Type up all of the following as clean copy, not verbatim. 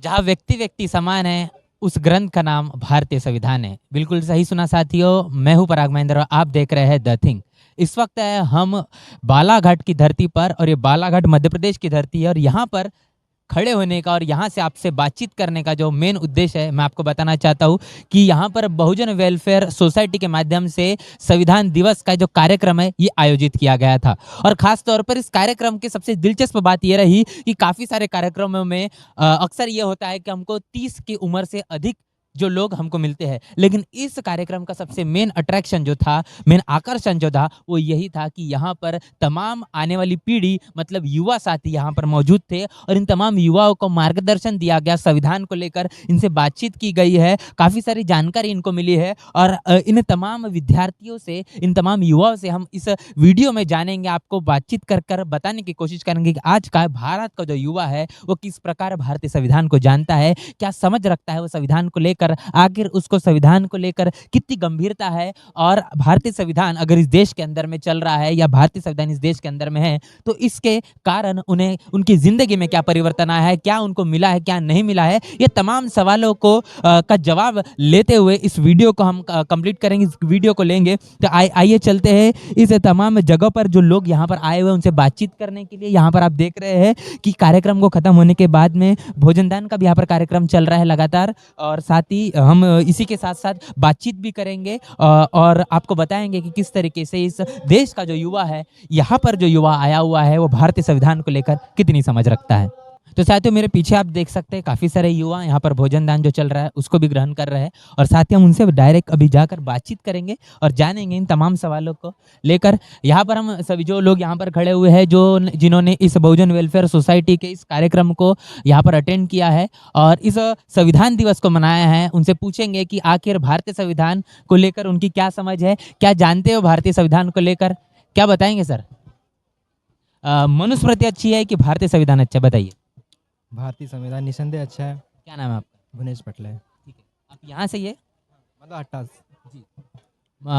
जहाँ व्यक्ति व्यक्ति समान है, उस ग्रंथ का नाम भारतीय संविधान है। बिल्कुल सही सुना साथियों, मैं हूँ पराग महेंद्र और आप देख रहे हैं द थिंग। इस वक्त है हम बालाघाट की धरती पर, और ये बालाघाट मध्य प्रदेश की धरती है। और यहाँ पर खड़े होने का और यहाँ से आपसे बातचीत करने का जो मेन उद्देश्य है, मैं आपको बताना चाहता हूँ कि यहाँ पर बहुजन वेलफेयर सोसाइटी के माध्यम से संविधान दिवस का जो कार्यक्रम है ये आयोजित किया गया था। और खास तौर पर इस कार्यक्रम की सबसे दिलचस्प बात ये रही कि काफ़ी सारे कार्यक्रमों में अक्सर ये होता है कि हमको 30 की उम्र से अधिक जो लोग हमको मिलते हैं, लेकिन इस कार्यक्रम का सबसे मेन अट्रैक्शन जो था, मेन आकर्षण जो था, वो यही था कि यहाँ पर तमाम आने वाली पीढ़ी मतलब युवा साथी यहाँ पर मौजूद थे। और इन तमाम युवाओं को मार्गदर्शन दिया गया, संविधान को लेकर इनसे बातचीत की गई है, काफ़ी सारी जानकारी इनको मिली है। और इन तमाम विद्यार्थियों से, इन तमाम युवाओं से हम इस वीडियो में जानेंगे, आपको बातचीत कर कर बताने की कोशिश करेंगे कि आज का भारत का जो युवा है वो किस प्रकार भारतीय संविधान को जानता है, क्या समझ रखता है वो संविधान को लेकर, आखिर उसको संविधान को लेकर कितनी गंभीरता है, और भारतीय संविधान अगर इस देश के अंदर में चल रहा है या भारतीय संविधान इस देश के अंदर में है तो इसके कारण उन्हें उनकी जिंदगी में क्या परिवर्तन आया है, क्या उनको मिला है, क्या नहीं मिला है। ये तमाम सवालों को का जवाब लेते हुए इस वीडियो को हम कंप्लीट करेंगे, इस वीडियो को लेंगे। तो आइए चलते हैं इस तमाम जगह पर जो लोग यहाँ पर आए हुए उनसे बातचीत करने के लिए। यहाँ पर आप देख रहे हैं कि कार्यक्रम को खत्म होने के बाद में भोजनदान का भी यहाँ पर कार्यक्रम चल रहा है लगातार, और साथ ही हम इसी के साथ साथ बातचीत भी करेंगे और आपको बताएंगे कि किस तरीके से इस देश का जो युवा है, यहाँ पर जो युवा आया हुआ है, वो भारतीय संविधान को लेकर कितनी समझ रखता है। तो साथियों मेरे पीछे आप देख सकते हैं काफ़ी सारे युवा यहाँ पर भोजनदान जो चल रहा है उसको भी ग्रहण कर रहे हैं, और साथ ही हम उनसे डायरेक्ट अभी जाकर बातचीत करेंगे और जानेंगे इन तमाम सवालों को लेकर। यहाँ पर हम सभी जो लोग यहाँ पर खड़े हुए हैं, जो जिन्होंने इस बहुजन वेलफेयर सोसाइटी के इस कार्यक्रम को यहाँ पर अटेंड किया है और इस संविधान दिवस को मनाया है, उनसे पूछेंगे कि आखिर भारतीय संविधान को लेकर उनकी क्या समझ है, क्या जानते हो भारतीय संविधान को लेकर, क्या बताएंगे सर? मनुस्मृति अच्छी है कि भारतीय संविधान अच्छा, बताइए। भारतीय संविधान निसंदेह अच्छा है। क्या नाम है आपका? भुवनेश पटले। ठीक है, आप यहाँ से ये मतलब 28 जी।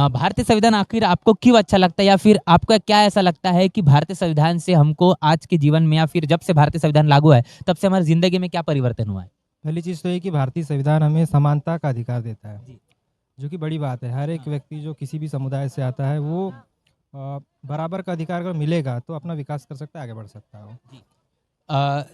भारतीय संविधान आखिर आपको क्यों अच्छा लगता है, या फिर आपका क्या ऐसा लगता है कि भारतीय संविधान से हमको आज के जीवन में, या फिर जब से भारतीय संविधान लागू है तब से हमारी जिंदगी में क्या परिवर्तन हुआ है? पहली चीज़ तो ये कि भारतीय संविधान हमें समानता का अधिकार देता है, जी। जो कि बड़ी बात है। हर एक व्यक्ति जो किसी भी समुदाय से आता है वो बराबर का अधिकार अगर मिलेगा तो अपना विकास कर सकता है, आगे बढ़ सकता है वो।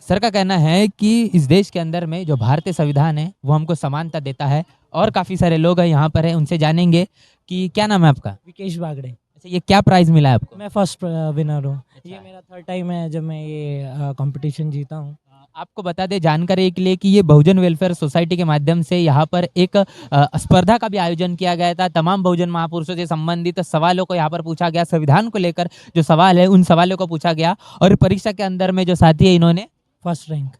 सर का कहना है कि इस देश के अंदर में जो भारतीय संविधान है वो हमको समानता देता है, और काफ़ी सारे लोग हैं यहाँ पर हैं, उनसे जानेंगे कि क्या नाम है आपका? विकेश बागड़े। अच्छा, ये क्या प्राइज़ मिला है आपको? मैं फर्स्ट विनर हूँ। ये मेरा थर्ड टाइम है जब मैं ये कंपटीशन जीता हूँ। आपको बता दें जानकारी के लिए कि ये बहुजन वेलफेयर सोसाइटी के माध्यम से यहाँ पर एक स्पर्धा का भी आयोजन किया गया था। तमाम बहुजन महापुरुषों से संबंधित सवालों को यहाँ पर पूछा गया, संविधान को लेकर जो सवाल है उन सवालों को पूछा गया, और परीक्षा के अंदर में जो साथी है इन्होंने फर्स्ट रैंक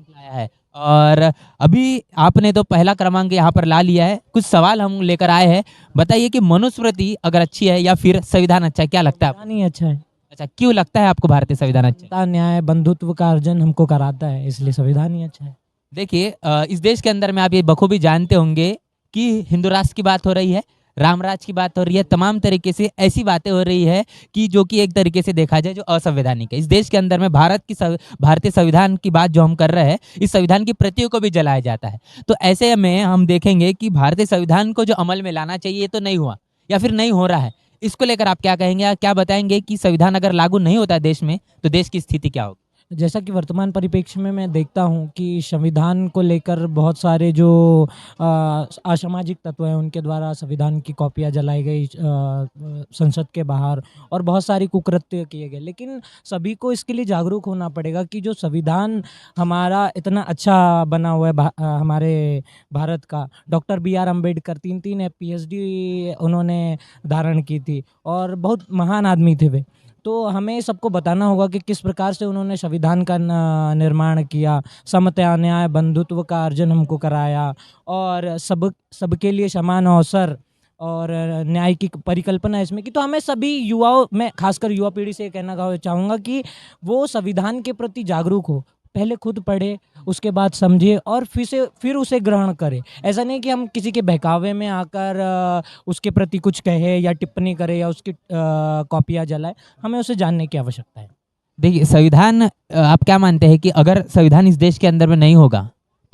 लाया है। और अभी आपने तो पहला क्रमांक यहाँ पर ला लिया है। कुछ सवाल हम लेकर आए हैं, बताइए कि मनुस्मृति अगर अच्छी है या फिर संविधान अच्छा है, क्या लगता है आपको? नहीं अच्छा है। अच्छा, क्यों लगता है आपको भारतीय संविधान अच्छा है? समता, न्याय, बंधुत्व का अर्जन हमको कराता है, इसलिए संविधान ही अच्छा है। देखिए इस देश के अंदर में आप ये बखूबी जानते होंगे कि हिंदू राष्ट्र की बात हो रही है, रामराज की बात हो रही है, तमाम तरीके से ऐसी बातें हो रही है कि जो कि एक तरीके से देखा जाए जो असंवैधानिक है। इस देश के अंदर में भारतीय संविधान की बात जो हम कर रहे हैं, इस संविधान की प्रतियों को भी जलाया जाता है। तो ऐसे में हम देखेंगे कि भारतीय संविधान को जो अमल में लाना चाहिए ये तो नहीं हुआ, या फिर नहीं हो रहा है। इसको लेकर आप क्या कहेंगे, क्या बताएंगे कि संविधान अगर लागू नहीं होता देश में तो देश की स्थिति क्या होगी? जैसा कि वर्तमान परिप्रेक्ष्य में मैं देखता हूँ कि संविधान को लेकर बहुत सारे जो असामाजिक तत्व हैं उनके द्वारा संविधान की कॉपियाँ जलाई गई संसद के बाहर, और बहुत सारी कुकृत्य किए गए। लेकिन सभी को इसके लिए जागरूक होना पड़ेगा कि जो संविधान हमारा इतना अच्छा बना हुआ है हमारे भारत का, डॉक्टर BR अम्बेडकर 3 PhD उन्होंने धारण की थी और बहुत महान आदमी थे वे। तो हमें सबको बताना होगा कि किस प्रकार से उन्होंने संविधान का निर्माण किया, समता, न्याय, बंधुत्व का अर्जन हमको कराया, और सबके लिए समान अवसर और न्याय की परिकल्पना इसमें की। तो हमें सभी युवाओं, मैं खासकर युवा पीढ़ी से कहना चाहूँगा कि वो संविधान के प्रति जागरूक हो, पहले खुद पढ़े, उसके बाद समझे और फिर उसे ग्रहण करें। ऐसा नहीं कि हम किसी के बहकावे में आकर उसके प्रति कुछ कहे या टिप्पणी करें या उसकी कॉपियाँ जलाए। हमें उसे जानने की आवश्यकता है। देखिए संविधान, आप क्या मानते हैं कि अगर संविधान इस देश के अंदर में नहीं होगा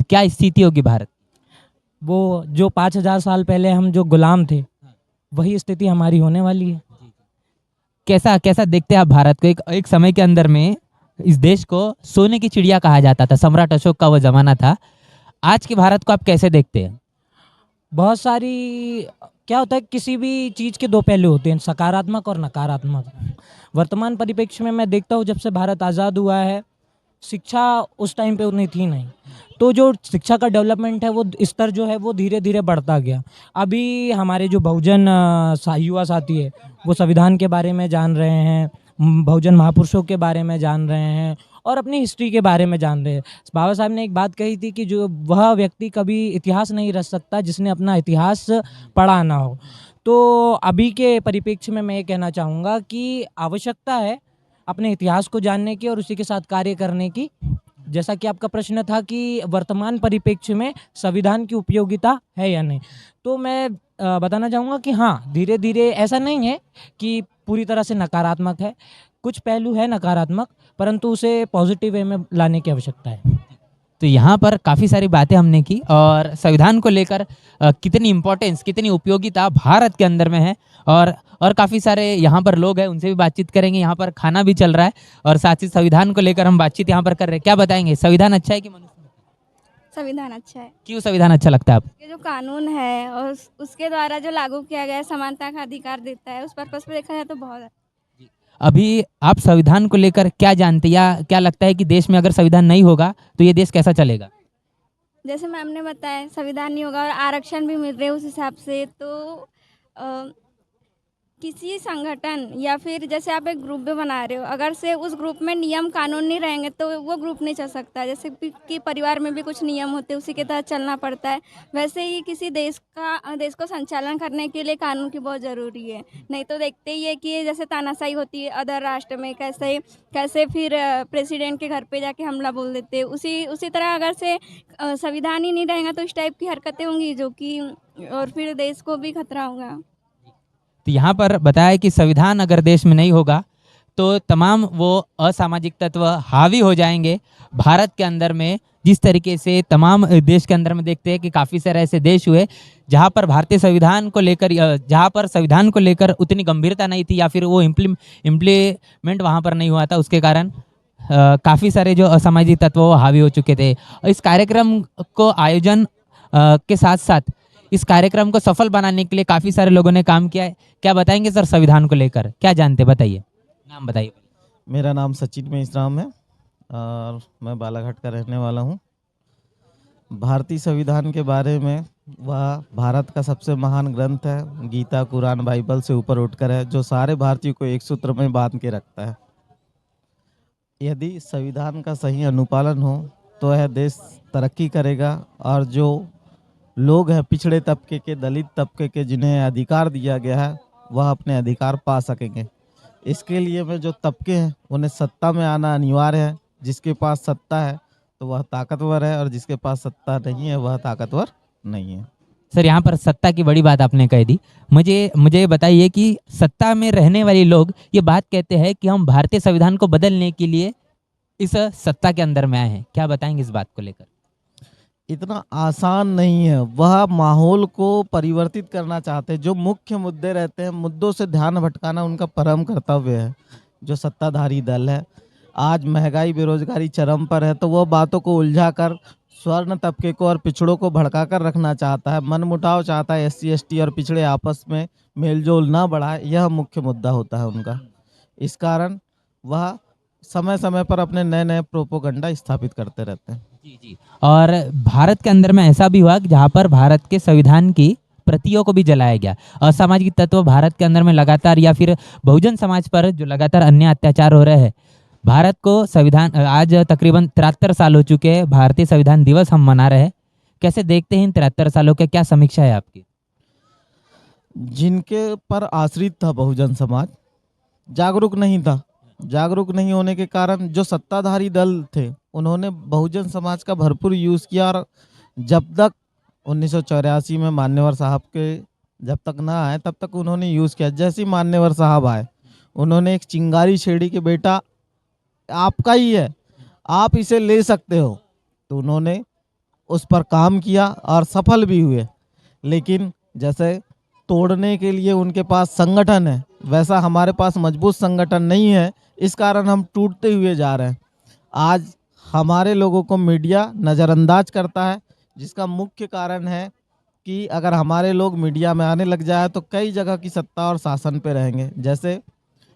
क्या स्थिति होगी भारत? वो जो 5000 साल पहले हम जो गुलाम थे, वही स्थिति हमारी होने वाली है। कैसा कैसा देखते हैं आप भारत को? एक एक समय के अंदर में इस देश को सोने की चिड़िया कहा जाता था, सम्राट अशोक का वो जमाना था। आज के भारत को आप कैसे देखते हैं? बहुत सारी क्या होता है, किसी भी चीज़ के दो पहलू होते हैं, सकारात्मक और नकारात्मक। वर्तमान परिप्रेक्ष्य में मैं देखता हूँ, जब से भारत आज़ाद हुआ है, शिक्षा उस टाइम पे उतनी थी नहीं, तो जो शिक्षा का डेवलपमेंट है, वो स्तर जो है वो धीरे धीरे बढ़ता गया। अभी हमारे जो बहुजन युवा साथी है, वो संविधान के बारे में जान रहे हैं, बहुजन महापुरुषों के बारे में जान रहे हैं और अपनी हिस्ट्री के बारे में जान रहे हैं। बाबा साहब ने एक बात कही थी कि जो वह व्यक्ति कभी इतिहास नहीं रच सकता जिसने अपना इतिहास पढ़ा ना हो। तो अभी के परिप्रेक्ष्य में मैं ये कहना चाहूँगा कि आवश्यकता है अपने इतिहास को जानने की और उसी के साथ कार्य करने की। जैसा कि आपका प्रश्न था कि वर्तमान परिप्रेक्ष्य में संविधान की उपयोगिता है या नहीं, तो मैं बताना चाहूँगा कि हाँ, धीरे धीरे ऐसा नहीं है कि पूरी तरह से नकारात्मक है, कुछ पहलू है नकारात्मक, परंतु उसे पॉजिटिव वे में लाने की आवश्यकता है। तो यहाँ पर काफ़ी सारी बातें हमने की और संविधान को लेकर कितनी इम्पोर्टेंस, कितनी उपयोगिता भारत के अंदर में है। और काफ़ी सारे यहाँ पर लोग हैं, उनसे भी बातचीत करेंगे। यहाँ पर खाना भी चल रहा है और साथ ही संविधान को लेकर हम बातचीत यहाँ पर कर रहे हैं। क्या बताएंगे, संविधान अच्छा है कि मनुष्य? संविधान अच्छा है। क्यों संविधान अच्छा लगता है आपको? ये जो कानून है और उसके द्वारा जो लागू किया गया है, समानता का अधिकार देता है, उस पर्पस पे देखा जाए तो बहुत अभी आप संविधान को लेकर क्या जानते हैं या क्या लगता है कि देश में अगर संविधान नहीं होगा तो ये देश कैसा चलेगा? जैसे मैम ने बताया, संविधान नहीं होगा और आरक्षण भी मिल रहे उस हिसाब से, तो किसी संगठन या फिर जैसे आप एक ग्रुप भी बना रहे हो, अगर से उस ग्रुप में नियम कानून नहीं रहेंगे तो वो ग्रुप नहीं चल सकता। जैसे कि परिवार में भी कुछ नियम होते हैं, उसी के तहत चलना पड़ता है, वैसे ही किसी देश को संचालन करने के लिए कानून की बहुत ज़रूरी है। नहीं तो देखते ही है कि जैसे तानाशाही होती है अदर राष्ट्र में, कैसे फिर प्रेसिडेंट के घर पे जाके हमला बोल देते हैं। उसी तरह अगर से संविधान ही नहीं रहेगा तो इस टाइप की हरकतें होंगी जो कि, और फिर देश को भी खतरा होगा। तो यहाँ पर बताया कि संविधान अगर देश में नहीं होगा तो तमाम वो असामाजिक तत्व हावी हो जाएंगे भारत के अंदर में। जिस तरीके से तमाम देश के अंदर में देखते हैं कि काफ़ी सारे ऐसे देश हुए जहाँ पर भारतीय संविधान को लेकर जहाँ पर संविधान को लेकर उतनी गंभीरता नहीं थी या फिर वो इम्प्लीमेंट वहाँ पर नहीं हुआ था, उसके कारण काफ़ी सारे जो असामाजिक तत्व वो हावी हो चुके थे। इस कार्यक्रम को आयोजन के साथ साथ इस कार्यक्रम को सफल बनाने के लिए काफ़ी सारे लोगों ने काम किया है। क्या बताएंगे सर संविधान को लेकर, क्या जानते, बताइए, नाम बताइए। मेरा नाम सचिन मेश्राम है और मैं बालाघाट का रहने वाला हूँ। भारतीय संविधान के बारे में, वह भारत का सबसे महान ग्रंथ है, गीता, कुरान, बाइबल से ऊपर उठकर है, जो सारे भारतीयों को एक सूत्र में बांध के रखता है। यदि संविधान का सही अनुपालन हो तो यह देश तरक्की करेगा और जो लोग हैं पिछड़े तबके के, दलित तबके के, जिन्हें अधिकार दिया गया है, वह अपने अधिकार पा सकेंगे। इसके लिए में जो तबके हैं उन्हें सत्ता में आना अनिवार्य है। जिसके पास सत्ता है तो वह ताकतवर है और जिसके पास सत्ता नहीं है वह ताकतवर नहीं है। सर यहाँ पर सत्ता की बड़ी बात आपने कह दी। मुझे बताइए कि सत्ता में रहने वाले लोग ये बात कहते हैं कि हम भारतीय संविधान को बदलने के लिए इस सत्ता के अंदर में आए हैं। क्या बताएंगे इस बात को लेकर? इतना आसान नहीं है। वह माहौल को परिवर्तित करना चाहते हैं। जो मुख्य मुद्दे रहते हैं, मुद्दों से ध्यान भटकाना उनका परम कर्तव्य है। जो सत्ताधारी दल है, आज महंगाई, बेरोजगारी चरम पर है, तो वह बातों को उलझाकर स्वर्ण तबके को और पिछड़ों को भड़का कर रखना चाहता है। मनमुटाव चाहता है, SC ST और पिछड़े आपस में मेलजोल ना बढ़ाए, यह मुख्य मुद्दा होता है उनका। इस कारण वह समय समय पर अपने नए नए प्रोपोगंडा स्थापित करते रहते हैं। जी। और भारत के अंदर में ऐसा भी हुआ कि जहाँ पर भारत के संविधान की प्रतियों को भी जलाया गया। असामाजिक तत्व भारत के अंदर में लगातार या फिर बहुजन समाज पर जो लगातार अन्य अत्याचार हो रहे हैं, भारत को संविधान, आज तकरीबन 73 साल हो चुके हैं, भारतीय संविधान दिवस हम मना रहे हैं। कैसे देखते हैं इन 73 सालों के, क्या समीक्षा है आपकी? जिनके पर आश्रित था बहुजन समाज, जागरूक नहीं था। जागरूक नहीं होने के कारण जो सत्ताधारी दल थे उन्होंने बहुजन समाज का भरपूर यूज़ किया और जब तक 1984 में मान्यवर साहब के जब तक ना आए तब तक उन्होंने यूज़ किया। जैसे ही मान्यवर साहब आए, उन्होंने एक चिंगारी छेड़ी कि बेटा आपका ही है, आप इसे ले सकते हो, तो उन्होंने उस पर काम किया और सफल भी हुए। लेकिन जैसे तोड़ने के लिए उनके पास संगठन है, वैसा हमारे पास मजबूत संगठन नहीं है, इस कारण हम टूटते हुए जा रहे हैं। आज हमारे लोगों को मीडिया नज़रअंदाज करता है, जिसका मुख्य कारण है कि अगर हमारे लोग मीडिया में आने लग जाए तो कई जगह की सत्ता और शासन पे रहेंगे। जैसे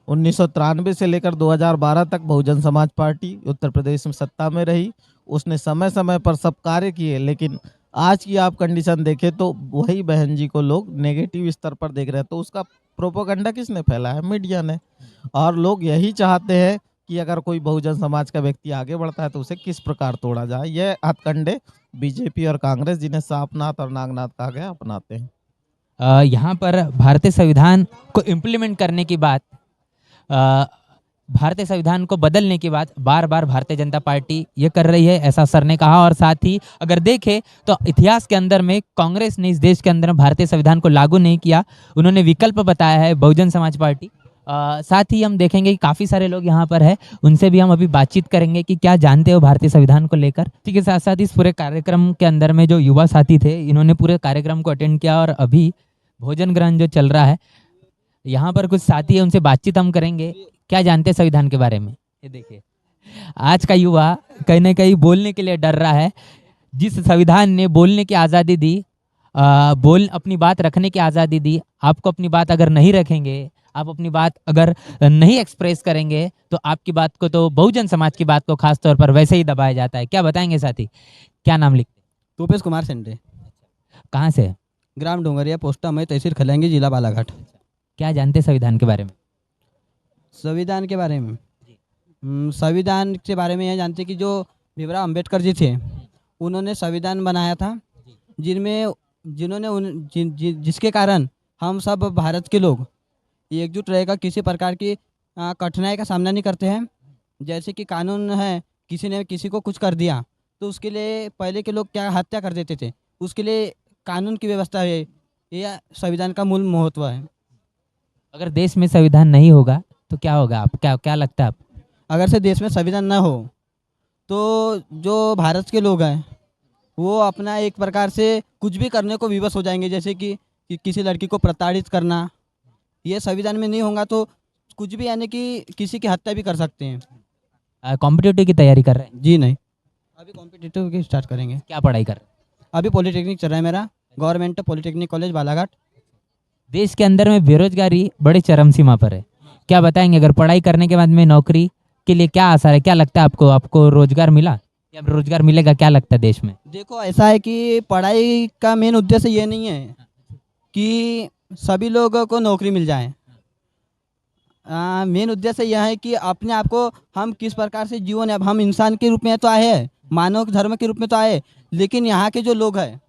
1993 से लेकर 2012 तक बहुजन समाज पार्टी उत्तर प्रदेश में सत्ता में रही, उसने समय समय पर सब कार्य किए, लेकिन आज की आप कंडीशन देखें तो वही बहन जी को लोग नेगेटिव स्तर पर देख रहे हैं। तो उसका प्रोपोगंडा किसने फैला है? मीडिया ने। और लोग यही चाहते हैं कि अगर कोई बहुजन समाज का व्यक्ति आगे बढ़ता है तो उसे किस प्रकार तोड़ा जाए। यह हथकंडे बीजेपी और कांग्रेस, जिन्हें सापनाथ और नागनाथ कहा गया, अपनाते हैं। यहाँ पर भारतीय संविधान को इम्प्लीमेंट करने की बात, भारतीय संविधान को बदलने की बात बार बार भारतीय जनता पार्टी ये कर रही है, ऐसा सर ने कहा। और साथ ही अगर देखें तो इतिहास के अंदर में कांग्रेस ने इस देश के अंदर भारतीय संविधान को लागू नहीं किया, उन्होंने विकल्प बताया है बहुजन समाज पार्टी। साथ ही हम देखेंगे कि काफ़ी सारे लोग यहाँ पर है, उनसे भी हम अभी बातचीत करेंगे कि क्या जानते हो भारतीय संविधान को लेकर। इसी के साथ साथ इस पूरे कार्यक्रम के अंदर में जो युवा साथी थे, इन्होंने पूरे कार्यक्रम को अटेंड किया और अभी भोजन ग्रहण जो चल रहा है, यहाँ पर कुछ साथी है, उनसे बातचीत हम करेंगे। क्या जानते हैं संविधान के बारे में? ये देखिए, आज का युवा कहीं ना कहीं बोलने के लिए डर रहा है। जिस संविधान ने बोलने की आज़ादी दी, अपनी बात रखने की आज़ादी दी, आपको अपनी बात अगर नहीं रखेंगे, आप अपनी बात अगर नहीं एक्सप्रेस करेंगे तो आपकी बात को, तो बहुजन समाज की बात को खास तौर पर वैसे ही दबाया जाता है। क्या बताएंगे साथी, क्या नाम लिखते? तोपेश कुमार सेंडे, कहाँ से? ग्राम डोंगरिया, पोस्टा में, तहसील खलंगी, जिला बालाघाट। क्या जानते हैं संविधान के बारे में? संविधान के बारे में संविधान के बारे में यह जानते कि जो भीमराव अंबेडकर जी थे, उन्होंने संविधान बनाया था, जिसके कारण हम सब भारत के लोग एकजुट रहेगा, किसी प्रकार की कठिनाई का सामना नहीं करते हैं। जैसे कि कानून है, किसी ने किसी को कुछ कर दिया तो उसके लिए पहले के लोग क्या हत्या कर देते थे, उसके लिए कानून की व्यवस्था है, यह संविधान का मूल महत्व है। अगर देश में संविधान नहीं होगा तो क्या होगा? आप क्या लगता है आप? अगर से देश में संविधान ना हो तो जो भारत के लोग हैं वो अपना एक प्रकार से कुछ भी करने को विवश हो जाएंगे, जैसे कि किसी लड़की को प्रताड़ित करना, ये संविधान में नहीं होगा तो कुछ भी, यानी कि किसी की हत्या भी कर सकते हैं। कॉम्पिटिटिव की तैयारी कर रहे हैं? जी नहीं, अभी कॉम्पिटिटिव की स्टार्ट करेंगे। क्या पढ़ाई कर रहे हैं? अभी पॉलिटेक्निक चल रहा है मेरा, गवर्नमेंट पॉलिटेक्निक कॉलेज बालाघाट। देश के अंदर में बेरोजगारी बड़े चरम सीमा पर है, क्या बताएंगे? अगर पढ़ाई करने के बाद में नौकरी के लिए क्या आसार है, क्या लगता है आपको रोजगार मिला या रोजगार मिलेगा, क्या लगता है देश में? देखो, ऐसा है कि पढ़ाई का मेन उद्देश्य ये नहीं है कि सभी लोगों को नौकरी मिल जाए। मेन उद्देश्य यह है कि अपने आप को हम किस प्रकार से जीवन, अब हम इंसान के रूप में तो आए हैं, मानव धर्म के रूप में तो आए, लेकिन यहाँ के जो लोग हैं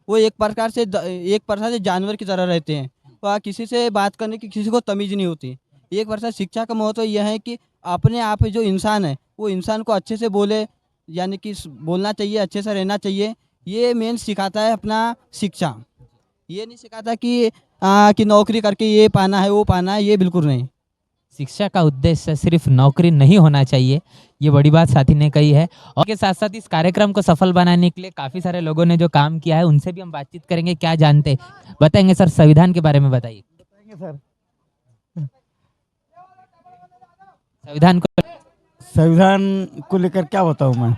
वो एक प्रकार से जानवर की तरह रहते हैं। वह किसी से बात करने की किसी को तमीज़ नहीं होती। एक प्रकार शिक्षा का महत्व यह है कि अपने आप जो इंसान है वो इंसान को अच्छे से बोले, यानी कि बोलना चाहिए, अच्छे से रहना चाहिए। ये मेन सिखाता है अपना शिक्षा। ये नहीं सिखाता कि नौकरी करके ये पाना है वो पाना है, ये बिल्कुल नहीं। शिक्षा का उद्देश्य सिर्फ नौकरी नहीं होना चाहिए, ये बड़ी बात साथी ने कही है। और के साथ साथ इस कार्यक्रम को सफल बनाने के लिए काफ़ी सारे लोगों ने जो काम किया है उनसे भी हम बातचीत करेंगे। क्या जानते बताएंगे सर, संविधान के बारे में बताइए। सर, संविधान को लेकर क्या बताऊं मैं,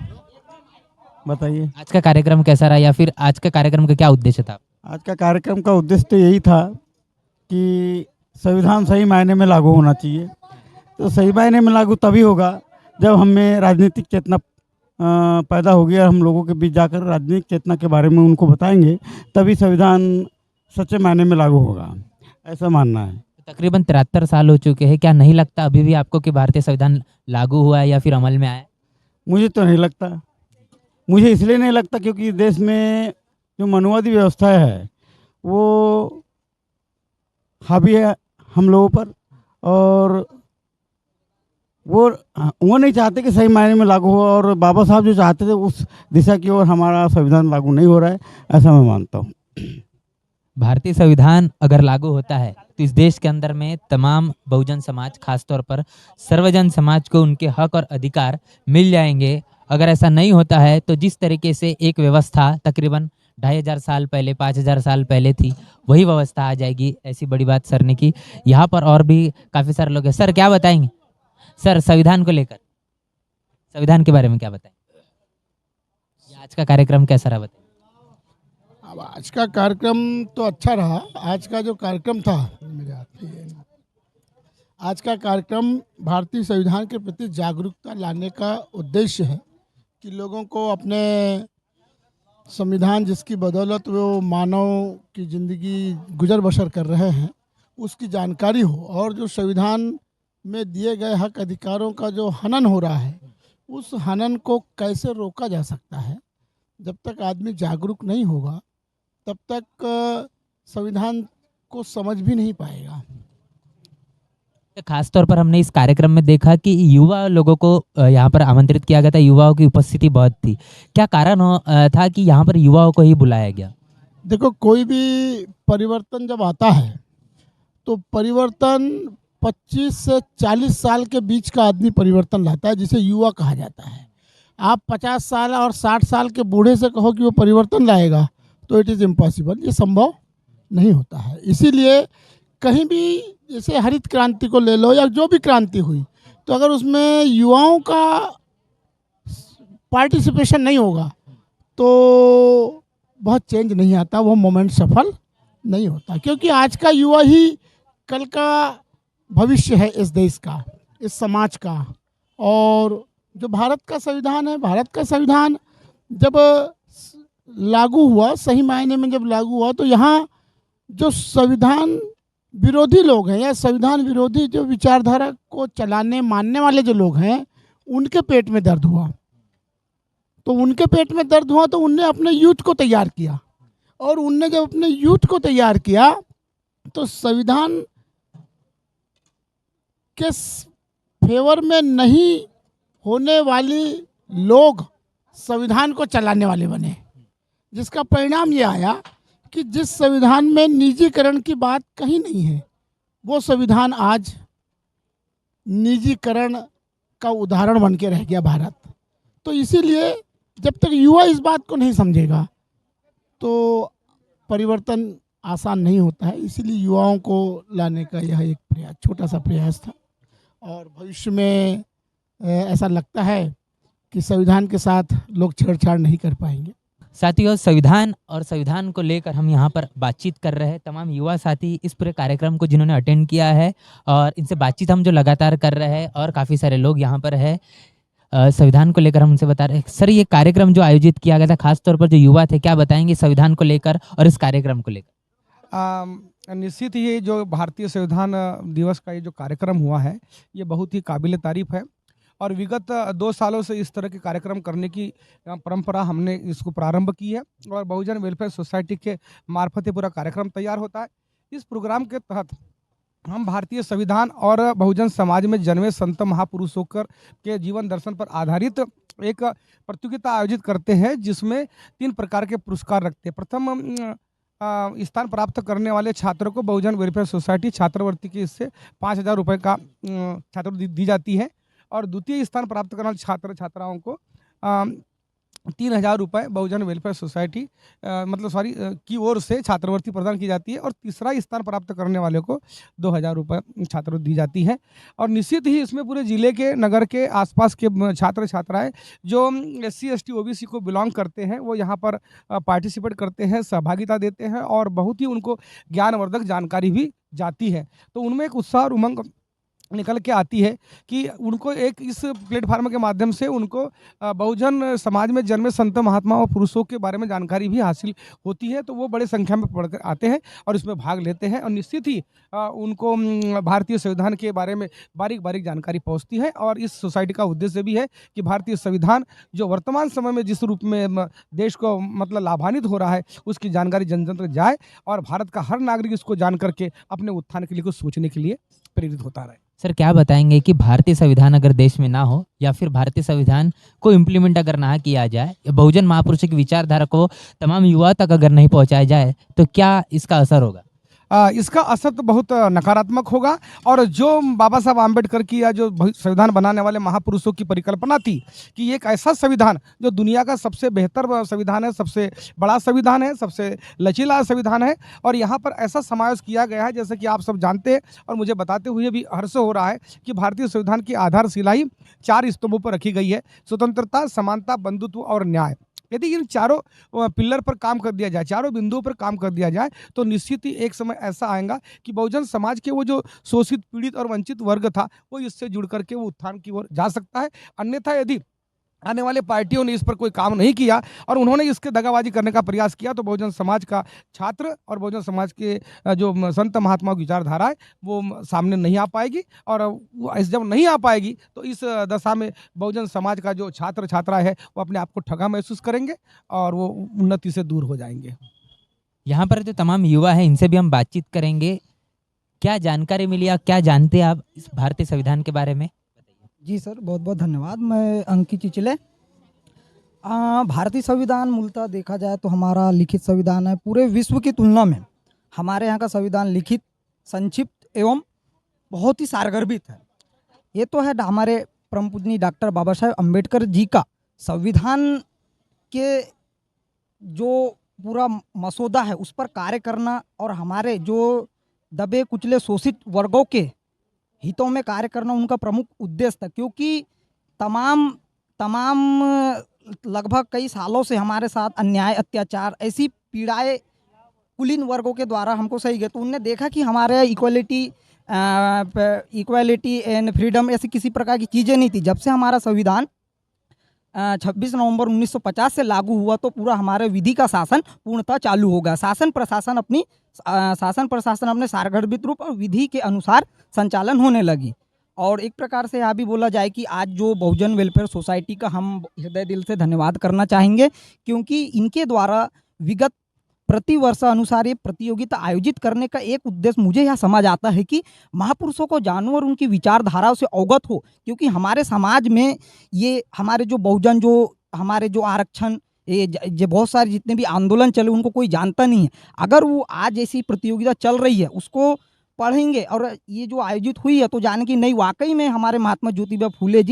बताइए। आज का कार्यक्रम कैसा रहा, या फिर आज का कार्यक्रम का क्या उद्देश्य था? आज का कार्यक्रम का उद्देश्य तो यही था कि संविधान सही मायने में लागू होना चाहिए। तो सही मायने में लागू तभी होगा जब हमें राजनीतिक चेतना पैदा होगी और हम लोगों के बीच जाकर राजनीतिक चेतना के बारे में उनको बताएंगे, तभी संविधान सच्चे मायने में लागू होगा, ऐसा मानना है। तकरीबन 73 साल हो चुके हैं, क्या नहीं लगता अभी भी आपको कि भारतीय संविधान लागू हुआ है या फिर अमल में आया? मुझे तो नहीं लगता। मुझे इसलिए नहीं लगता क्योंकि देश में जो मनुवादी व्यवस्था है वो हावी है हम लोगों पर, और वो नहीं चाहते कि सही मायने में लागू हो, और बाबा साहब जो चाहते थे उस दिशा की ओर हमारा संविधान लागू नहीं हो रहा है, ऐसा मैं मानता हूँ। भारतीय संविधान अगर लागू होता है तो इस देश के अंदर में तमाम बहुजन समाज, खासतौर पर सर्वजन समाज को उनके हक और अधिकार मिल जाएंगे। अगर ऐसा नहीं होता है तो जिस तरीके से एक व्यवस्था तकरीबन 2500 साल पहले 5000 साल पहले थी वही व्यवस्था आ जाएगी। ऐसी बड़ी बात सर ने की। यहाँ पर और भी काफ़ी सारे लोग हैं। सर क्या बताएंगे सर संविधान को लेकर, संविधान के बारे में क्या बताएं? आज का कार्यक्रम कैसा रहा बताएं? अब आज का कार्यक्रम तो अच्छा रहा। आज का जो कार्यक्रम था मेरे हाथ में ये, आज का कार्यक्रम भारतीय संविधान के प्रति जागरूकता लाने का उद्देश्य है कि लोगों को अपने संविधान जिसकी बदौलत वो मानव की ज़िंदगी गुजर बसर कर रहे हैं उसकी जानकारी हो, और जो संविधान में दिए गए हक अधिकारों का जो हनन हो रहा है उस हनन को कैसे रोका जा सकता है। जब तक आदमी जागरूक नहीं होगा तब तक संविधान को समझ भी नहीं पाएगा। खास तौर पर हमने इस कार्यक्रम में देखा कि युवा लोगों को यहाँ पर आमंत्रित किया गया था। युवाओं की उपस्थिति बहुत थी। क्या कारण था कि यहाँ पर युवाओं को ही बुलाया गया? देखो, कोई भी परिवर्तन जब आता है तो परिवर्तन 25 से 40 साल के बीच का आदमी परिवर्तन लाता है, जिसे युवा कहा जाता है। आप 50 साल और 60 साल के बूढ़े से कहो कि वो परिवर्तन लाएगा तो इट इज़ इम्पॉसिबल, ये संभव नहीं होता है। इसीलिए कहीं भी जैसे हरित क्रांति को ले लो या जो भी क्रांति हुई, तो अगर उसमें युवाओं का पार्टिसिपेशन नहीं होगा तो बहुत चेंज नहीं आता, वो मोमेंट सफल नहीं होता। क्योंकि आज का युवा ही कल का भविष्य है इस देश का, इस समाज का। और जो भारत का संविधान है, भारत का संविधान जब लागू हुआ, सही मायने में जब लागू हुआ, तो यहाँ जो संविधान विरोधी लोग हैं या संविधान विरोधी जो विचारधारा को चलाने मानने वाले जो लोग हैं उनके पेट में दर्द हुआ। तो उनके पेट में दर्द हुआ तो उनने अपने यूथ को तैयार किया, और उनने जब अपने यूथ को तैयार किया तो संविधान के फेवर में नहीं होने वाली लोग संविधान को चलाने वाले बने, जिसका परिणाम ये आया कि जिस संविधान में निजीकरण की बात कहीं नहीं है वो संविधान आज निजीकरण का उदाहरण बन के रह गया भारत। तो इसीलिए जब तक युवा इस बात को नहीं समझेगा तो परिवर्तन आसान नहीं होता है। इसीलिए युवाओं को लाने का यह एक प्रयास, छोटा सा प्रयास था, और भविष्य में ऐसा लगता है कि संविधान के साथ लोग छेड़छाड़ नहीं कर पाएंगे। साथियों, संविधान और संविधान को लेकर हम यहाँ पर बातचीत कर रहे हैं। तमाम युवा साथी इस पूरे कार्यक्रम को जिन्होंने अटेंड किया है और इनसे बातचीत हम जो लगातार कर रहे हैं, और काफ़ी सारे लोग यहाँ पर है संविधान को लेकर हम उनसे बता रहे हैं। सर, ये कार्यक्रम जो आयोजित किया गया था खासतौर पर जो युवा थे, क्या बताएंगे संविधान को लेकर और इस कार्यक्रम को लेकर? निश्चित ही जो भारतीय संविधान दिवस का ये जो कार्यक्रम हुआ है ये बहुत ही काबिल तारीफ है, और विगत 2 सालों से इस तरह के कार्यक्रम करने की परंपरा हमने इसको प्रारंभ की है, और बहुजन वेलफेयर सोसाइटी के मार्फत ये पूरा कार्यक्रम तैयार होता है। इस प्रोग्राम के तहत हम भारतीय संविधान और बहुजन समाज में जन्मे संत महापुरुषों के जीवन दर्शन पर आधारित एक प्रतियोगिता आयोजित करते हैं, जिसमें 3 प्रकार के पुरस्कार रखते हैं। प्रथम स्थान प्राप्त करने वाले छात्रों को बहुजन वेलफेयर सोसाइटी छात्रवृत्ति के इससे 5000 रुपये का छात्रवृत्ति दी जाती है, और द्वितीय स्थान प्राप्त करने वाले छात्र छात्राओं को 3000 रुपये बहुजन वेलफेयर सोसाइटी की ओर से छात्रवृत्ति प्रदान की जाती है, और तीसरा स्थान प्राप्त करने वाले को 2000 रुपये छात्रवृत्ति दी जाती है। और निश्चित ही इसमें पूरे जिले के, नगर के आसपास के छात्र छात्राएं जो SC ST OBC को बिलोंग करते हैं वो यहाँ पर पार्टिसिपेट करते हैं, सहभागिता देते हैं, और बहुत ही उनको ज्ञानवर्धक जानकारी भी जाती है। तो उनमें एक उत्साह और उमंग निकल के आती है कि उनको एक इस प्लेटफार्म के माध्यम से उनको बहुजन समाज में जन्मे संत महात्मा और पुरुषों के बारे में जानकारी भी हासिल होती है। तो वो बड़े संख्या में पढ़कर आते हैं और इसमें भाग लेते हैं, और निश्चित ही उनको भारतीय संविधान के बारे में बारीक बारीक जानकारी पहुंचती है। और इस सोसाइटी का उद्देश्य भी है कि भारतीय संविधान जो वर्तमान समय में जिस रूप में देश को लाभान्वित हो रहा है उसकी जानकारी जन जन तक जाए, और भारत का हर नागरिक इसको जान करके अपने उत्थान के लिए कुछ सोचने के लिए प्रेरित होता रहे। सर, क्या बताएंगे कि भारतीय संविधान अगर देश में ना हो, या फिर भारतीय संविधान को इम्प्लीमेंट अगर ना किया जाए, बहुजन महापुरुषों की विचारधारा को तमाम युवा तक अगर नहीं पहुंचाया जाए, तो क्या इसका असर होगा? इसका असर तो बहुत नकारात्मक होगा। और जो बाबा साहब आम्बेडकर की या जो संविधान बनाने वाले महापुरुषों की परिकल्पना थी कि एक ऐसा संविधान जो दुनिया का सबसे बेहतर संविधान है, सबसे बड़ा संविधान है, सबसे लचीला संविधान है, और यहाँ पर ऐसा समावेश किया गया है जैसे कि आप सब जानते हैं और मुझे बताते हुए भी हर्ष हो रहा है कि भारतीय संविधान की आधारशिला ही 4 स्तंभों पर रखी गई है: स्वतंत्रता, समानता, बंधुत्व और न्याय। यदि इन चारों पिलर पर काम कर दिया जाए, चारों बिंदुओं पर काम कर दिया जाए, तो निश्चित ही एक समय ऐसा आएगा कि बहुजन समाज के वो जो शोषित, पीड़ित और वंचित वर्ग था, वो इससे जुड़ करके वो उत्थान की ओर जा सकता है। अन्यथा यदि आने वाले पार्टियों ने इस पर कोई काम नहीं किया और उन्होंने इसके दगाबाजी करने का प्रयास किया, तो बहुजन समाज का छात्र और बहुजन समाज के जो संत महात्माओं की विचारधारा है वो सामने नहीं आ पाएगी। और जब नहीं आ पाएगी तो इस दशा में बहुजन समाज का जो छात्र छात्रा है वो अपने आप को ठगा महसूस करेंगे और वो उन्नति से दूर हो जाएंगे। यहाँ पर जो तमाम युवा हैं इनसे भी हम बातचीत करेंगे। क्या जानकारी मिली या क्या जानते हैं आप इस भारतीय संविधान के बारे में? जी सर, बहुत बहुत धन्यवाद। मैं अंकित चिचले। भारतीय संविधान मूलतः देखा जाए तो हमारा लिखित संविधान है। पूरे विश्व की तुलना में हमारे यहाँ का संविधान लिखित, संक्षिप्त एवं बहुत ही सारगर्भित है। ये तो है हमारे परम पूजनीय डॉक्टर बाबा साहेब अम्बेडकर जी का संविधान के जो पूरा मसौदा है उस पर कार्य करना और हमारे जो दबे कुचले शोषित वर्गों के हितों में कार्य करना उनका प्रमुख उद्देश्य था। क्योंकि तमाम लगभग कई सालों से हमारे साथ अन्याय, अत्याचार, ऐसी पीड़ाएं कुलीन वर्गों के द्वारा हमको सही गई। तो उनने देखा कि हमारे इक्वालिटी एंड फ्रीडम ऐसी किसी प्रकार की चीज़ें नहीं थी। जब से हमारा संविधान 26 नवंबर 1950 से लागू हुआ तो पूरा हमारे विधि का शासन पूर्णतः चालू हो गया। शासन प्रशासन अपने सारगर्भित रूप और विधि के अनुसार संचालन होने लगी। और एक प्रकार से यह भी बोला जाए कि आज जो बहुजन वेलफेयर सोसाइटी का हम हृदय दिल से धन्यवाद करना चाहेंगे, क्योंकि इनके द्वारा विगत प्रतिवर्ष अनुसार ये प्रतियोगिता आयोजित करने का एक उद्देश्य मुझे यह समझ आता है कि महापुरुषों को जानूं और उनकी विचारधाराओं से अवगत हो। क्योंकि हमारे समाज में ये हमारे जो बहुजन, जो हमारे जो आरक्षण, ये बहुत सारे जितने भी आंदोलन चले उनको कोई जानता नहीं है। अगर वो आज ऐसी प्रतियोगिता चल रही है उसको पढ़ेंगे और ये जो आयोजित हुई है तो जाने की नहीं, वाकई में हमारे महात्मा ज्योतिराव फूले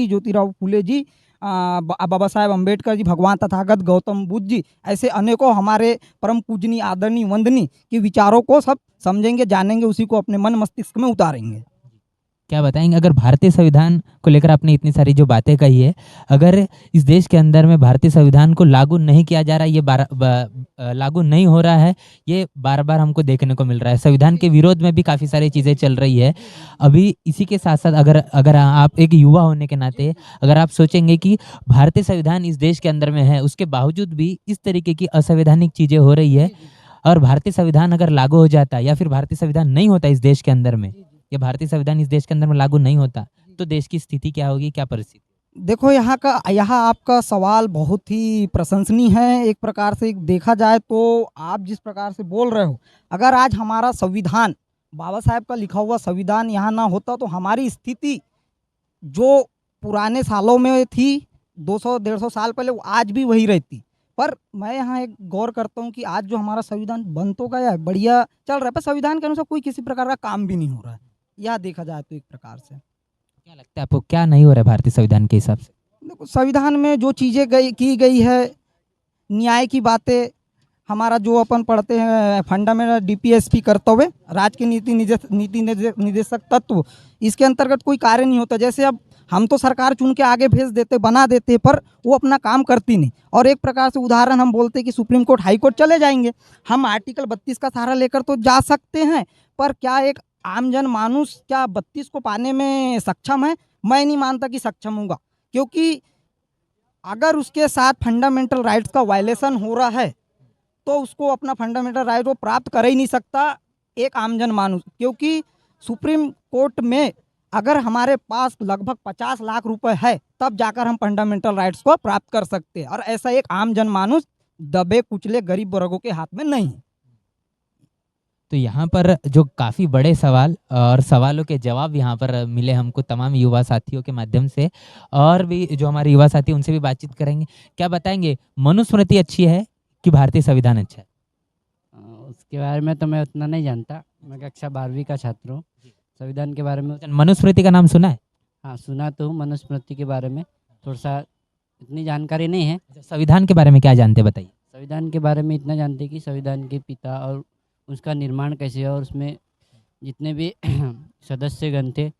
जी, बाबा साहेब अम्बेडकर जी, भगवान तथागत गौतम बुद्ध जी, ऐसे अनेकों हमारे परम पूजनीय, आदरणीय, वंदनीय के विचारों को सब समझेंगे, जानेंगे, उसी को अपने मन मस्तिष्क में उतारेंगे। क्या बताएंगे, अगर भारतीय संविधान को लेकर आपने इतनी सारी जो बातें कही है, अगर इस देश के अंदर में भारतीय संविधान को लागू नहीं किया जा रहा है, ये लागू नहीं हो रहा है, ये बार बार हमको देखने को मिल रहा है। संविधान के विरोध में भी काफ़ी सारी चीज़ें चल रही है। अभी इसी के साथ साथ अगर आप एक युवा होने के नाते अगर आप सोचेंगे कि भारतीय संविधान इस देश के अंदर में है, उसके बावजूद भी इस तरीके की असंवैधानिक चीज़ें हो रही है, और भारतीय संविधान अगर लागू हो जाता या फिर भारतीय संविधान नहीं होता इस देश के अंदर में, या भारतीय संविधान इस देश के अंदर में लागू नहीं होता, तो देश की स्थिति क्या होगी, क्या परिस्थिति? देखो, यहाँ आपका सवाल बहुत ही प्रशंसनीय है। एक प्रकार से देखा जाए तो आप जिस प्रकार से बोल रहे हो, अगर आज हमारा संविधान, बाबा साहेब का लिखा हुआ संविधान यहाँ ना होता तो हमारी स्थिति जो पुराने सालों में थी 200-150 साल पहले, वो आज भी वही रहती। पर मैं यहाँ एक गौर करता हूँ कि आज जो हमारा संविधान बन तो गया है, बढ़िया चल रहा है, पर संविधान के अनुसार कोई किसी प्रकार का काम भी नहीं हो रहा है, यह देखा जाए तो एक प्रकार से। क्या लगता है आपको, क्या नहीं हो रहा है भारतीय संविधान के हिसाब से? देखो, संविधान में जो चीज़ें की गई है, न्याय की बातें, हमारा जो अपन पढ़ते हैं फंडामेंटल डीपीएसपी कर्तव्य, राज्य के नीति निर्देशक तत्व, इसके अंतर्गत कोई कार्य नहीं होता। जैसे अब हम तो सरकार चुन के आगे भेज देते, बना देते, पर वो अपना काम करती नहीं। और एक प्रकार से उदाहरण हम बोलते कि सुप्रीम कोर्ट, हाई कोर्ट चले जाएंगे, हम आर्टिकल 32 का सहारा लेकर तो जा सकते हैं, पर क्या एक आम जन मानुस क्या 32 को पाने में सक्षम है? मैं नहीं मानता कि सक्षम होगा, क्योंकि अगर उसके साथ फंडामेंटल राइट्स का वायलेशन हो रहा है तो उसको अपना फंडामेंटल राइट वो प्राप्त कर ही नहीं सकता एक आम जन मानुस। क्योंकि सुप्रीम कोर्ट में अगर हमारे पास लगभग 50 लाख रुपए है तब जाकर हम फंडामेंटल राइट्स को प्राप्त कर सकते हैं, और ऐसा एक आम जन मानुस दबे कुचले गरीब वर्गों के हाथ में नहीं। तो यहाँ पर जो काफ़ी बड़े सवाल और सवालों के जवाब यहाँ पर मिले हमको तमाम युवा साथियों के माध्यम से, और भी जो हमारे युवा साथी उनसे भी बातचीत करेंगे। क्या बताएंगे, मनुस्मृति अच्छी है कि भारतीय संविधान अच्छा है? इसके बारे में तो मैं उतना नहीं जानता, मैं कक्षा 12वीं का छात्र हूँ। संविधान के बारे में मनुस्मृति का नाम सुना है? हाँ सुना तो हूँ, मनुस्मृति के बारे में थोड़ा सा इतनी जानकारी नहीं है। संविधान के बारे में क्या जानते हैं बताइए। संविधान के बारे में इतना जानते कि संविधान के पिता और उसका निर्माण कैसे है, और उसमें जितने भी सदस्यगण थे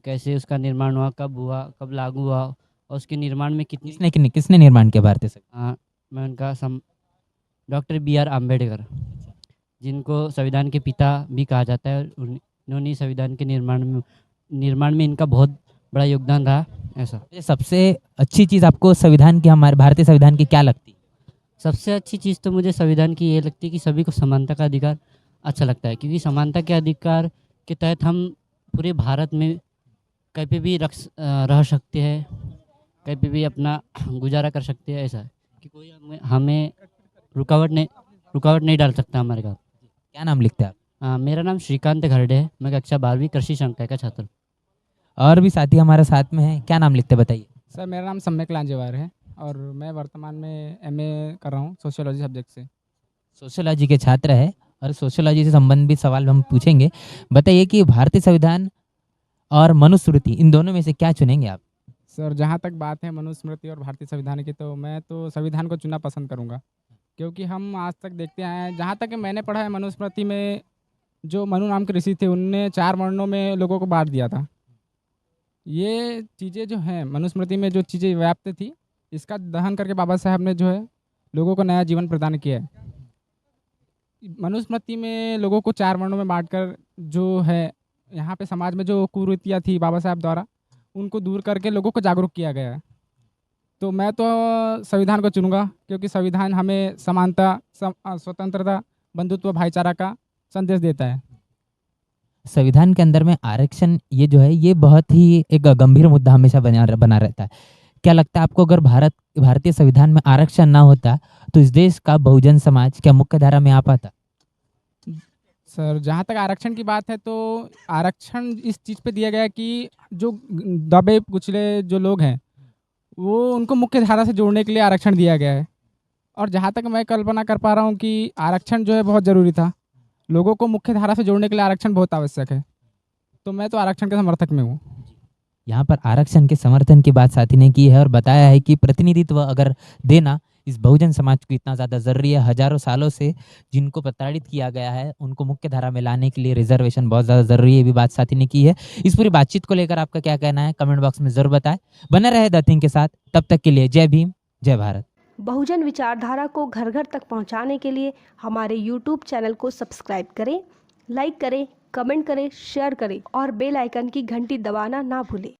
कैसे उसका निर्माण हुआ, कब हुआ, कब लागू हुआ, और उसके निर्माण में कितनी किसने निर्माण किया भारतीय संविधान? मैं उनका डॉक्टर B.R. अम्बेडकर, जिनको संविधान के पिता भी कहा जाता है। उन्होंने संविधान के निर्माण में इनका बहुत बड़ा योगदान रहा। ऐसा सबसे अच्छी चीज़ आपको संविधान की, हमारे भारतीय संविधान की क्या लगती है? सबसे अच्छी चीज़ तो मुझे संविधान की ये लगती है कि सभी को समानता का अधिकार अच्छा लगता है, क्योंकि समानता के अधिकार के तहत हम पूरे भारत में कहीं पे भी रह सकते हैं, कहीं पे भी अपना गुजारा कर सकते हैं। ऐसा है कि कोई हमें रुकावट नहीं डाल सकता हमारे घर। क्या नाम लिखते हैं आप? मेरा नाम श्रीकांत घरडे है, मैं कक्षा 12वीं कृषि संकाय का छात्र। और भी साथी हमारे साथ में हैं, क्या नाम लिखते हैं बताइए। सर मेरा नाम सम्यक लांजेवार है और मैं वर्तमान में MA कर रहा हूँ सोशियोलॉजी सब्जेक्ट से। सोशियोलॉजी के छात्र है और सोशियोलॉजी से संबंधित सवाल हम पूछेंगे। बताइए कि भारतीय संविधान और मनुस्मृति, इन दोनों में से क्या चुनेंगे आप? सर जहाँ तक बात है मनुस्मृति और भारतीय संविधान की, तो मैं तो संविधान को चुनना पसंद करूँगा, क्योंकि हम आज तक देखते आए हैं, जहाँ तक मैंने पढ़ा है, मनुस्मृति में जो मनु नाम के ऋषि थे उनने 4 वर्णों में लोगों को बांट दिया था। ये चीज़ें जो हैं मनुस्मृति में जो चीज़ें व्याप्त थी, इसका दहन करके बाबा साहब ने जो है लोगों को नया जीवन प्रदान किया है। मनुस्मृति में लोगों को 4 वर्णों में बांटकर जो है यहाँ पे समाज में जो कुरीतियाँ थी बाबा साहब द्वारा, उनको दूर करके लोगों को जागरूक किया गया है। तो मैं तो संविधान को चुनूंगा, क्योंकि संविधान हमें समानता, स्वतंत्रता, बंधुत्व, भाईचारा का संदेश देता है। संविधान के अंदर में आरक्षण ये जो है, ये बहुत ही एक गंभीर मुद्दा हमेशा बना रहता है। क्या लगता है आपको, अगर भारतीय संविधान में आरक्षण ना होता तो इस देश का बहुजन समाज क्या मुख्य धारा में आ पाता? सर जहाँ तक आरक्षण की बात है, तो आरक्षण इस चीज़ पे दिया गया है कि जो दबे कुचले जो लोग हैं वो उनको मुख्य धारा से जोड़ने के लिए आरक्षण दिया गया है। और जहाँ तक मैं कल्पना कर पा रहा हूँ कि आरक्षण जो है बहुत ज़रूरी था, लोगों को मुख्य धारा से जोड़ने के लिए आरक्षण बहुत आवश्यक है। तो मैं तो आरक्षण के समर्थक में हूँ। यहाँ पर आरक्षण के समर्थन की बात साथी ने की है और बताया है कि प्रतिनिधित्व अगर देना इस बहुजन समाज को इतना ज़्यादा ज़रूरी है। हजारों सालों से जिनको प्रताड़ित किया गया है उनको मुख्य धारा में लाने के लिए रिजर्वेशन बहुत ज़्यादा ज़रूरी है, ये भी बात साथी ने की है। इस पूरी बातचीत को लेकर आपका क्या कहना है कमेंट बॉक्स में ज़रूर बताएं। बने रहे द थिंग के साथ, तब तक के लिए जय भीम, जय भारत। बहुजन विचारधारा को घर घर तक पहुंचाने के लिए हमारे YouTube चैनल को सब्सक्राइब करें, लाइक करें, कमेंट करें, शेयर करें और बेल आइकन की घंटी दबाना ना भूलें।